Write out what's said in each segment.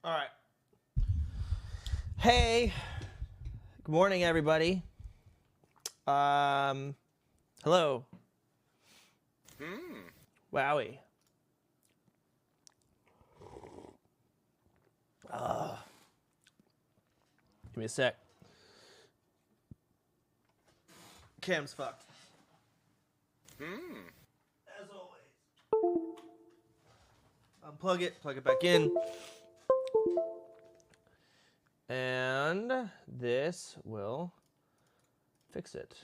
All right. Hey, good morning, everybody. Hello. Wowie. Give me a sec. Cam's fucked. As always. Unplug it, plug it back in. And this will fix it.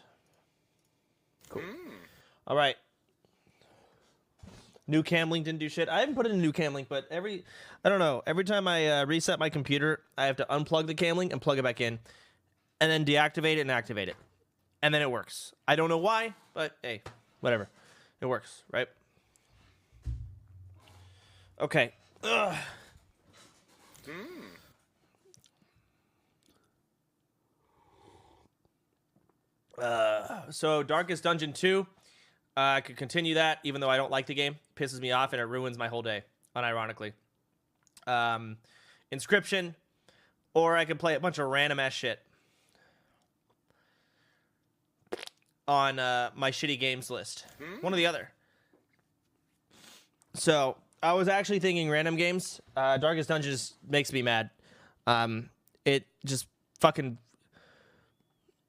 Cool. All right. New cam link didn't do shit. I haven't put in a new cam link, but every time I reset my computer, I have to unplug the cam link and plug it back in, and then deactivate it and activate it, and then it works. I don't know why, but hey, whatever. It works, right? Okay. Ugh. So Darkest Dungeon 2, I could continue that, even though I don't like the game. It pisses me off, and it ruins my whole day, unironically. Inscription, or I could play a bunch of random-ass shit on my shitty games list. One or the other. So, I was actually thinking random games. Darkest Dungeon just makes me mad. It just fucking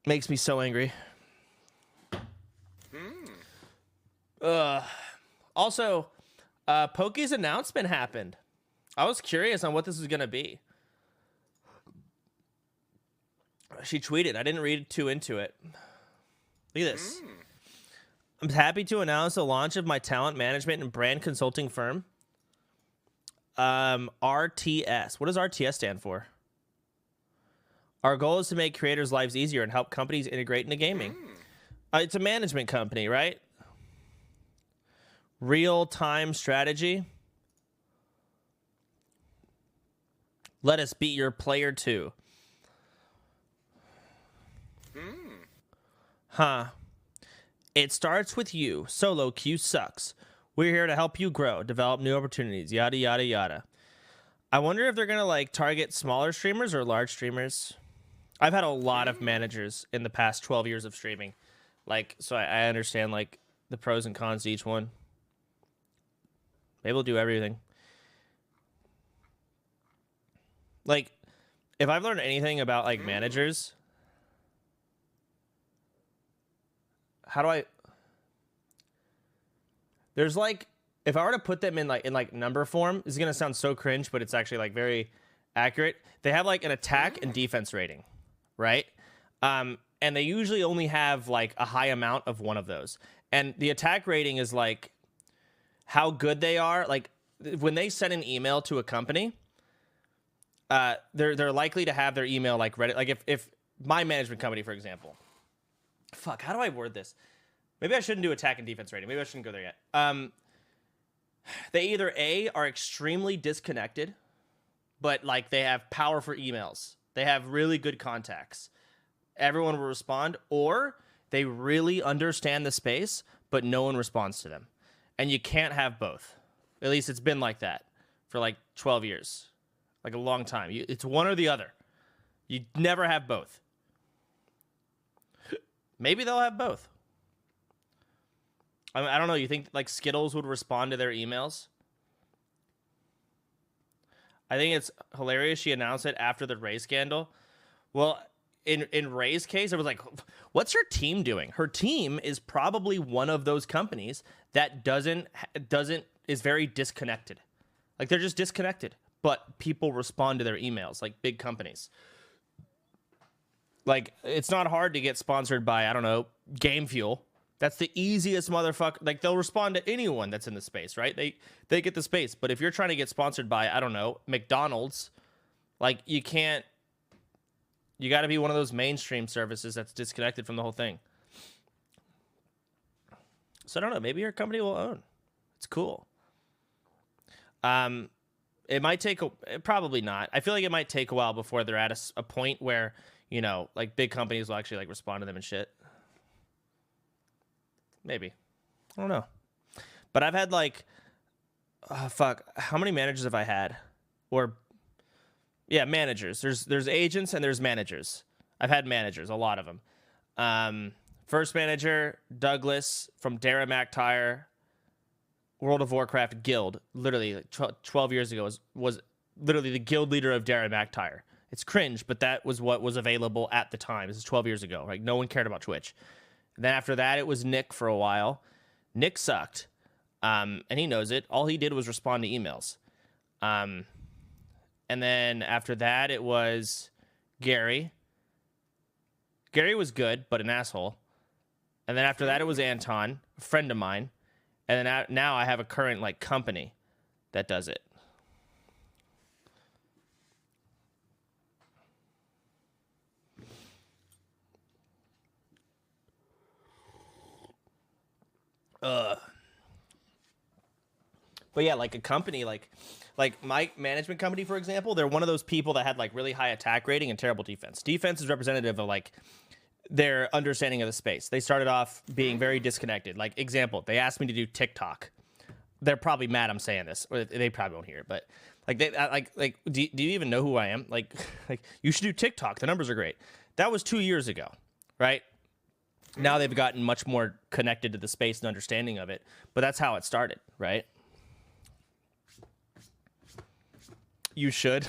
makes me so angry. Also, Poki's announcement happened. I was curious on what this was going to be. She tweeted. I didn't read too into it. Look at this. I'm happy to announce the launch of my talent management and brand consulting firm. RTS. What does RTS stand for? Our goal is to make creators' lives easier and help companies integrate into gaming. It's a management company, right? Real-time strategy. Let us beat your player too. Huh. It starts with you. Solo queue sucks. We're here to help you grow, develop new opportunities, yada, yada, yada. I wonder if they're going to like target smaller streamers or large streamers. I've had a lot of managers in the past 12 years of streaming. Like, so I understand like the pros and cons to each one. Maybe we'll do everything. Like, if I've learned anything about like managers, how do I? There's like, if I were to put them in like number form, this is gonna sound so cringe, but it's actually like very accurate. They have like an attack and defense rating, right? And they usually only have like a high amount of one of those. And the attack rating is like how good they are. Like when they send an email to a company, they're likely to have their email like ready. Like if my management company, for example, fuck, how do I word this? Maybe I shouldn't do attack and defense rating. Maybe I shouldn't go there yet. They either A, are extremely disconnected, but like they have power for emails. They have really good contacts. Everyone will respond, or they really understand the space, but no one responds to them. And you can't have both. At least it's been like that for like 12 years. Like a long time. It's one or the other. You never have both. Maybe they'll have both. I don't know. You think like Skittles would respond to their emails? I think it's hilarious she announced it after the Ray scandal. Well, in Ray's case, it was like, what's her team doing? Her team is probably one of those companies that is very disconnected. Like they're just disconnected, but people respond to their emails, like big companies. Like it's not hard to get sponsored by, I don't know, Game Fuel. That's the easiest motherfucker. Like they'll respond to anyone that's in the space, right? They get the space. But if you're trying to get sponsored by, I don't know, McDonald's, like you can't. You got to be one of those mainstream services that's disconnected from the whole thing. So I don't know. Maybe your company will own. It's cool. It might take probably not. I feel like it might take a while before they're at a point where, you know, like big companies will actually like respond to them and shit. Maybe. I don't know. But I've had like, how many managers have I had? Or Yeah, managers. There's agents and there's managers. I've had managers, a lot of them. First manager, Douglas from Dara MacTire, World of Warcraft guild. Literally, like 12 years ago was literally the guild leader of Dara MacTire. It's cringe, but that was what was available at the time. This is 12 years ago. Like, no one cared about Twitch. And then after that, it was Nick for a while. Nick sucked, and he knows it. All he did was respond to emails. And then after that, it was Gary. Gary was good, but an asshole. And then after that, it was Anton, a friend of mine. And then now I have a current like company that does it. But yeah, like a company, like my management company, for example, they're one of those people that had like really high attack rating and terrible defense. Defense is representative of like their understanding of the space. They started off being very disconnected. Like example, they asked me to do TikTok. They're probably mad I'm saying this, or they probably won't hear it. But like they like do you even know who I am? Like you should do TikTok. The numbers are great. That was 2 years ago, right? Now they've gotten much more connected to the space and understanding of it. But that's how it started, right? You should.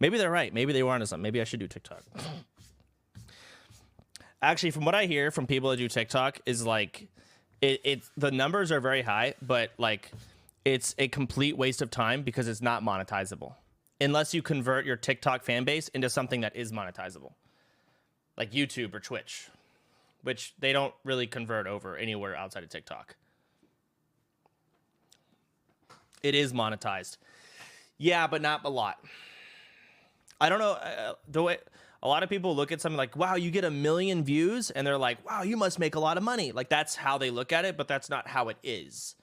Maybe they're right. Maybe they were onto something. Maybe I should do TikTok. Actually, from what I hear from people that do TikTok is like, the numbers are very high, but like it's a complete waste of time because it's not monetizable unless you convert your TikTok fan base into something that is monetizable, like YouTube or Twitch, which they don't really convert over anywhere outside of TikTok. It is monetized. Yeah, but not a lot. I don't know. The way a lot of people look at something like, wow, you get 1 million views, and they're like, wow, you must make a lot of money. Like, that's how they look at it, but that's not how it is.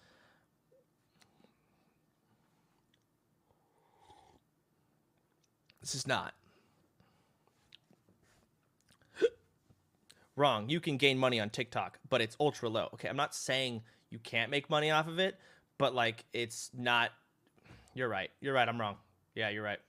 This is not. Wrong. You can gain money on TikTok, but it's ultra low. Okay, I'm not saying you can't make money off of it, but like, it's not. You're right. You're right. I'm wrong. Yeah, you're right.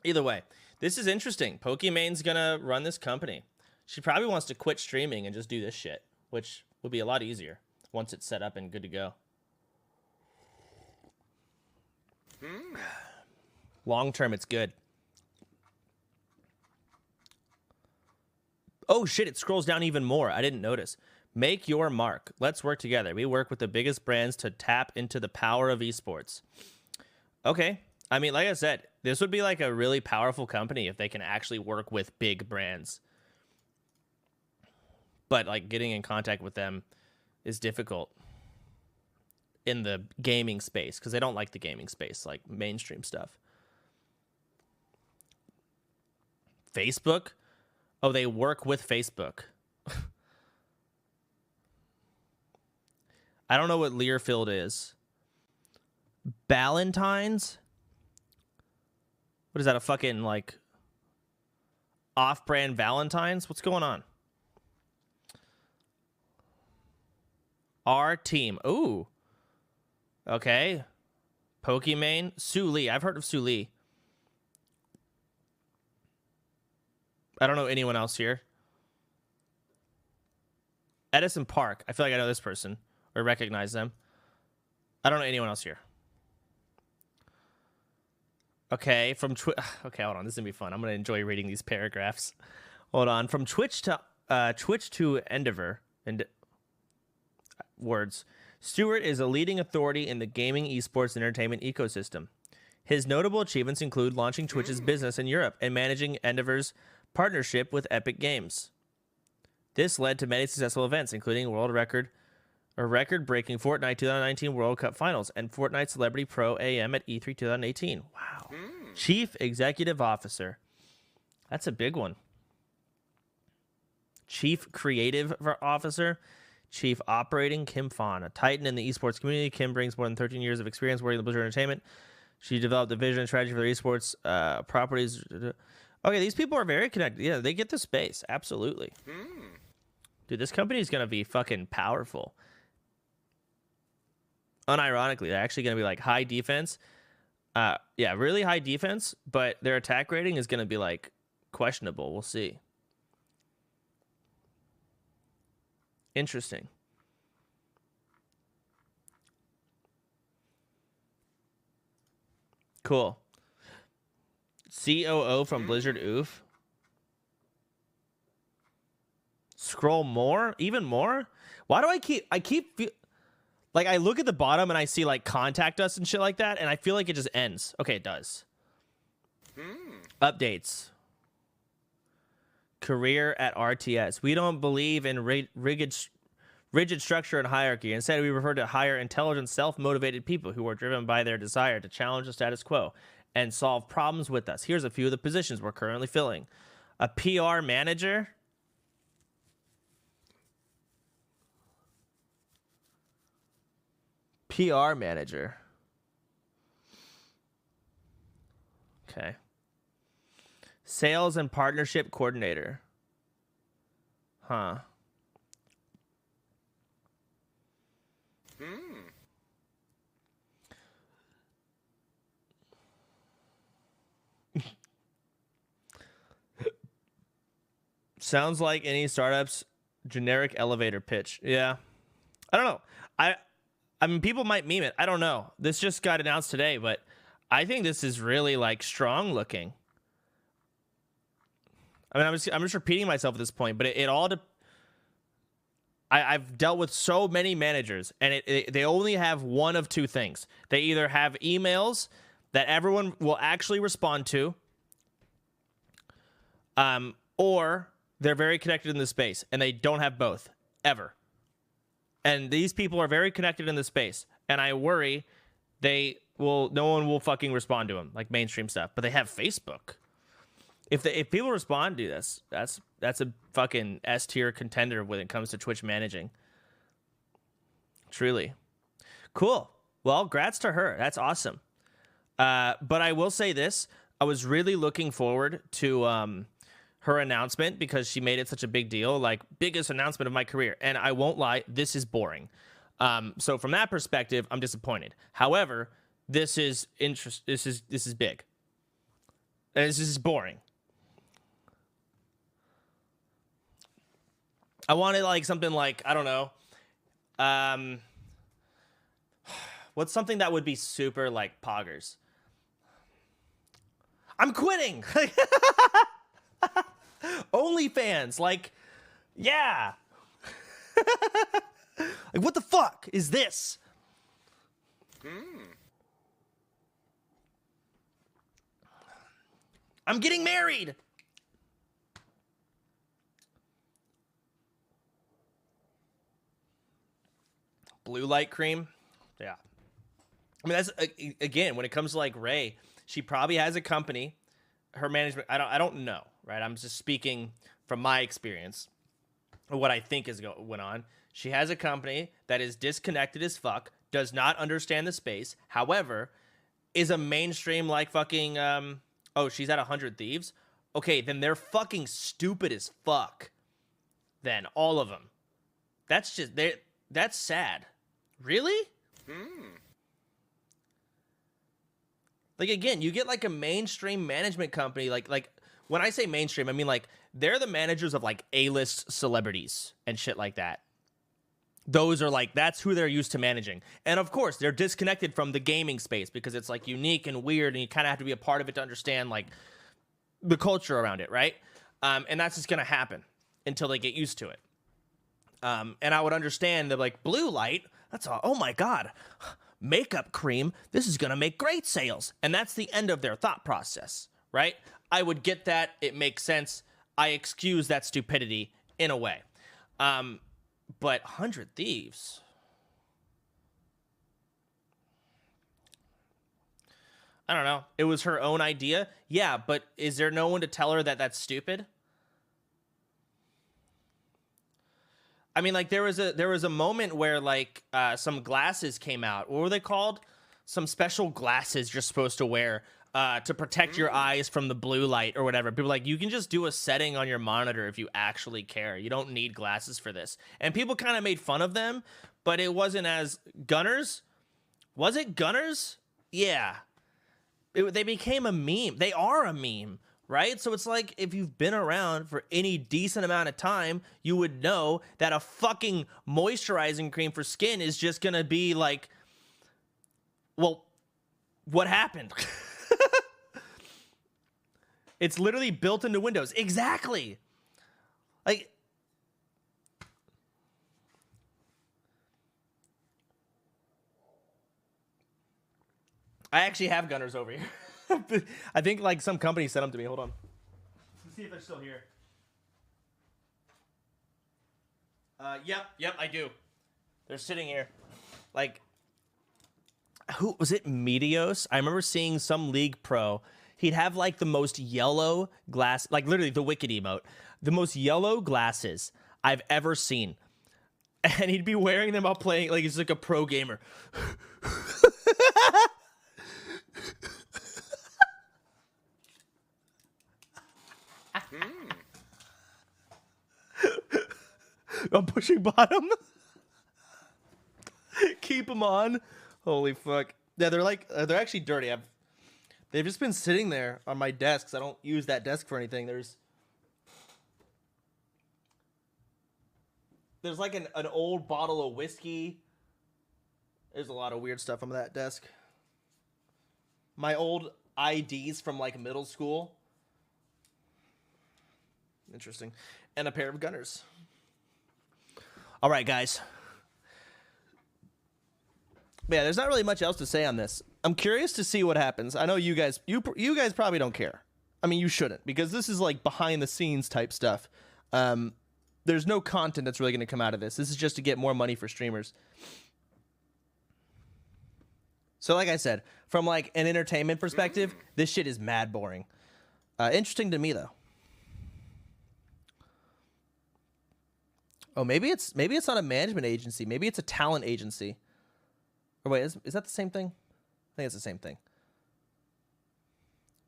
Either way, this is interesting. Pokimane's gonna run this company. She probably wants to quit streaming and just do this shit, which would be a lot easier once it's set up and good to go. Long term, it's good. Oh shit, it scrolls down even more. I didn't notice. Make your mark. Let's work together. We work with the biggest brands to tap into the power of esports. Okay. I mean, like I said, this would be like a really powerful company if they can actually work with big brands. But like getting in contact with them is difficult in the gaming space because they don't like the gaming space, like mainstream stuff. Facebook? Oh, they work with Facebook. I don't know what Learfield is. Ballantines? What is that, a fucking, like, off-brand Valentine's? What's going on? Our team. Ooh. Okay. Pokimane. Sue Lee. I've heard of Sue Lee. I don't know anyone else here. Edison Park. I feel like I know this person or recognize them. I don't know anyone else here. Okay, from okay, hold on. This is gonna be fun. I'm gonna enjoy reading these paragraphs. Hold on. From Twitch to Endeavor and words. Stewart is a leading authority in the gaming, esports, and entertainment ecosystem. His notable achievements include launching Twitch's business in Europe and managing Endeavor's partnership with Epic Games. This led to many successful events, including record-breaking Fortnite 2019 World Cup Finals and Fortnite Celebrity Pro AM at E3 2018. Wow. Chief Executive Officer. That's a big one. Chief Creative Officer. Chief Operating, Kim Fawn. A titan in the esports community, Kim brings more than 13 years of experience working in Blizzard Entertainment. She developed a vision and strategy for their esports properties. Okay, these people are very connected. Yeah, they get the space. Absolutely. Dude, this company is going to be fucking powerful. Unironically, they're actually going to be like high defense, Yeah, really high defense, but their attack rating is going to be like questionable. We'll see. Interesting. Cool. COO from Blizzard Oof. Scroll more? Even more? Why do I keep like I look at the bottom and I see like contact us and shit like that, and I feel like it just ends. Okay, it does. Updates. Career at RTS. We don't believe in rigid structure and hierarchy. Instead, we prefer to hire intelligent, self-motivated people who are driven by their desire to challenge the status quo and solve problems with us. Here's a few of the positions we're currently filling. A PR manager. PR manager. Okay. Sales and partnership coordinator. Huh. Sounds like any startup's generic elevator pitch. Yeah. I don't know. I mean, people might meme it. I don't know. This just got announced today, but I think this is really like strong looking. I mean, I'm just repeating myself at this point, but it all. I've dealt with so many managers, and they only have one of two things. They either have emails that everyone will actually respond to, or they're very connected in the space, and they don't have both ever. And these people are very connected in the space, and I worry no one will fucking respond to them, like mainstream stuff. But they have Facebook. If people respond to this, that's a fucking S tier contender when it comes to Twitch managing. Truly. Cool. Well, grats to her. That's awesome. But I will say this. I was really looking forward to her announcement because she made it such a big deal, like biggest announcement of my career. And I won't lie, this is boring. So from that perspective, I'm disappointed. However, this is big. And this is boring. I wanted like something like, I don't know. What's something that would be super like poggers? I'm quitting. OnlyFans, like, yeah. Like, what the fuck is this? I'm getting married. Blue light cream. Yeah. I mean, that's again, when it comes to like Ray, she probably has a company. Her management, I don't know, right? I'm just speaking from my experience of what I think is went on. She has a company that is disconnected as fuck, does not understand the space. However, is a mainstream like fucking she's at 100 Thieves. Okay, then they're fucking stupid as fuck. Then all of them. That's sad. Really? Like, again, you get like a mainstream management company, like when I say mainstream, I mean like they're the managers of like A-list celebrities and shit like that. Those are like, that's who they're used to managing. And of course, they're disconnected from the gaming space because it's like unique and weird and you kind of have to be a part of it to understand like the culture around it, right? And that's just going to happen until they get used to it. And I would understand that like blue light, that's all, oh my God, makeup cream, this is going to make great sales. And that's the end of their thought process, right? I would get that. It makes sense. I excuse that stupidity in a way. But 100 Thieves. I don't know. It was her own idea. Yeah, but is there no one to tell her that that's stupid? I mean, like there was a moment where like some glasses came out. What were they called? Some special glasses you're supposed to wear to protect your eyes from the blue light or whatever. People like, you can just do a setting on your monitor if you actually care. You don't need glasses for this. And people kind of made fun of them, but it wasn't as Gunners. Was it Gunners? Yeah. they became a meme. They are a meme, right? So it's like if you've been around for any decent amount of time, you would know that a fucking moisturizing cream for skin is just gonna be like, well, what happened? It's literally built into Windows. Exactly. Like, I actually have gunners over here. I think like some company sent them to me. Hold on. Let's see if they're still here. Yep, I do. They're sitting here. Like, who was it? Medios? I remember seeing some League Pro. He'd have like the most yellow glass, like literally the Wicked emote, the most yellow glasses I've ever seen. And he'd be wearing them up playing, like he's like a pro gamer. I'm pushing bottom. Keep them on. Holy fuck. Yeah, they're like, they're actually dirty. They've just been sitting there on my desk, because I don't use that desk for anything. There's like an old bottle of whiskey. There's a lot of weird stuff on that desk. My old IDs from like middle school. Interesting. And a pair of gunners. All right, guys. But yeah, there's not really much else to say on this. I'm curious to see what happens. I know you guys probably don't care. I mean, you shouldn't, because this is like behind the scenes type stuff. There's no content that's really going to come out of this. This is just to get more money for streamers. So like I said, from like an entertainment perspective, this shit is mad boring. Interesting to me though. Oh, maybe it's not a management agency. Maybe it's a talent agency. Or wait, is that the same thing? I think it's the same thing.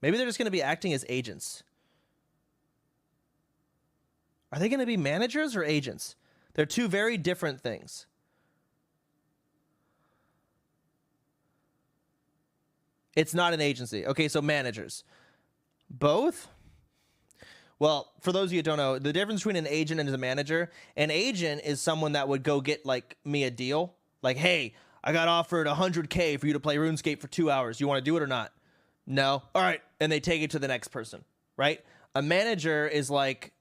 Maybe they're just going to be acting as agents. Are they going to be managers or agents? They're two very different things. It's not an agency. Okay, so managers. Both? Well, for those of you who don't know, the difference between an agent and a manager, an agent is someone that would go get like me a deal. Like, hey, I got offered $100K for you to play RuneScape for 2 hours. You want to do it or not? No. All right. And they take it to the next person, right? A manager is like,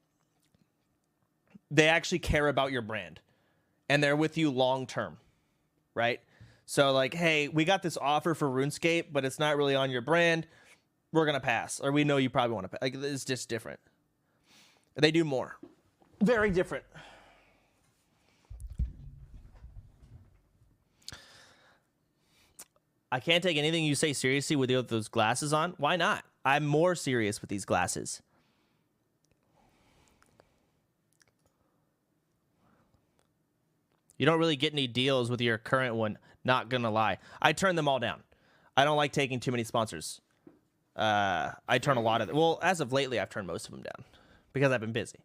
they actually care about your brand and they're with you long term, right? So like, hey, we got this offer for RuneScape, but it's not really on your brand. We're going to pass. Or we know you probably want to pass. Like, it's just different. They do more. Very different. I can't take anything you say seriously with those glasses on. Why not? I'm more serious with these glasses. You don't really get any deals with your current one, not gonna lie. I turn them all down. I don't like taking too many sponsors. I turn a lot of them. Well, as of lately, I've turned most of them down because I've been busy.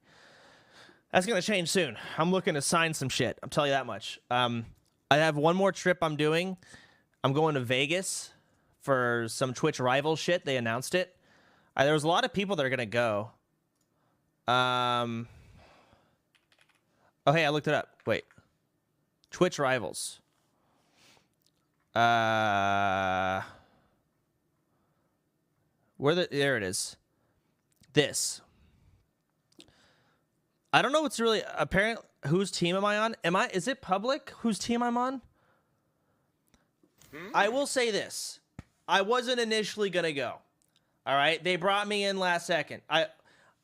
That's gonna change soon. I'm looking to sign some shit. I'll tell you that much. I have one more trip I'm doing. I'm going to Vegas for some Twitch rival shit. They announced it. There was a lot of people that are gonna go. Oh, hey, I looked it up. Wait. Twitch rivals. There it is. This. I don't know what's really apparent. Whose team am I on? Is it public whose team I'm on? I will say this. I wasn't initially gonna go. All right. They brought me in last second.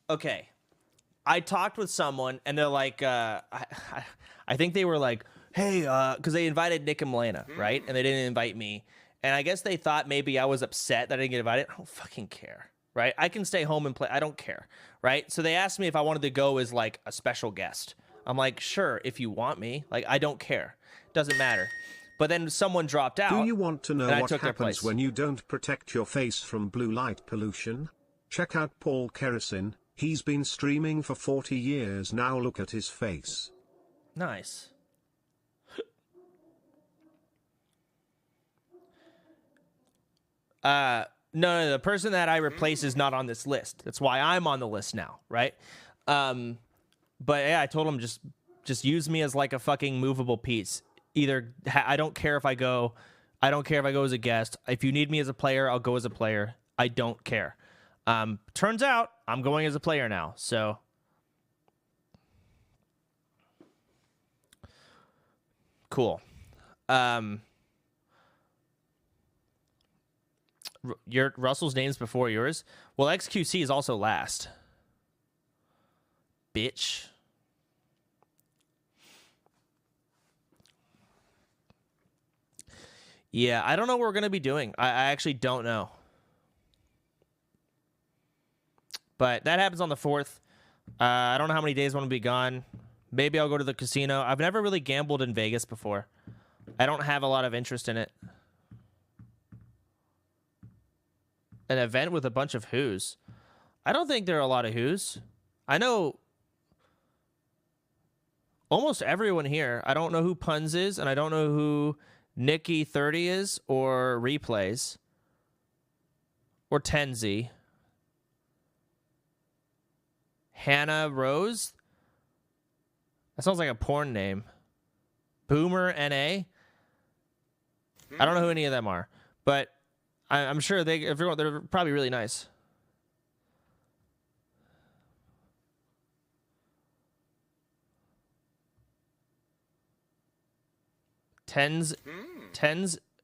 Okay. I talked with someone and they're like, I think they were like, hey, because they invited Nick and Milena, right? And they didn't invite me. And I guess they thought maybe I was upset that I didn't get invited. I don't fucking care, right? I can stay home and play. I don't care, right? So they asked me if I wanted to go as like a special guest. I'm like, sure, if you want me. Like, I don't care. Doesn't matter. But then someone dropped out. Do you want to know what happens when you don't protect your face from blue light pollution? Check out Paul Kerosene. He's been streaming for 40 years now. Look at his face. Nice. No, the person that I replace is not on this list. That's why I'm on the list now, right? But yeah, I told him just use me as like a fucking movable piece. Either I don't care if I go. I don't care if I go as a guest. If you need me as a player, I'll go as a player. I don't care. Turns out I'm going as a player now, so cool. Your Russell's name's before yours. Well, XQC is also last. Bitch. Yeah, I don't know what we're gonna be doing. I actually don't know. But that happens on the 4th. I don't know how many days I'm gonna be gone. Maybe I'll go to the casino. I've never really gambled in Vegas before. I don't have a lot of interest in it. An event with a bunch of who's. I don't think there are a lot of who's. I know almost everyone here. I don't know who Puns is, and I don't know who Nikki30 is, or Replays, or Tenzi. Hannah Rose? That sounds like a porn name. Boomer NA? I don't know who any of them are, but I'm sure they're probably really nice. Tens,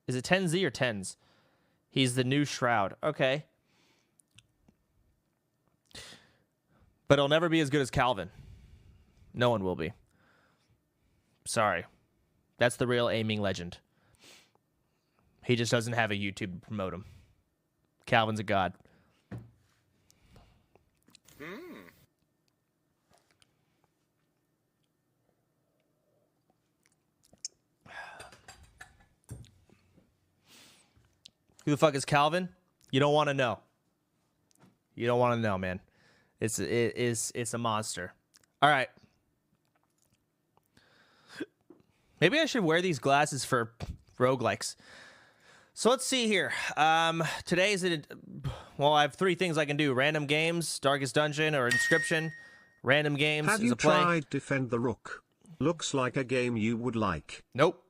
is it Tenzi or Tens? He's the new Shroud. Okay. But it'll never be as good as Calvin. No one will be. Sorry. That's the real aiming legend. He just doesn't have a YouTube to promote him. Calvin's a god. Who the fuck is Calvin? You don't want to know. You don't want to know, man. It's a monster. All right. Maybe I should wear these glasses for roguelikes. So let's see here. Today's well, I have 3 things I can do: random games, Darkest Dungeon, or Inscription. Random games. Have you tried Defend the Rook? Looks like a game you would like. Nope.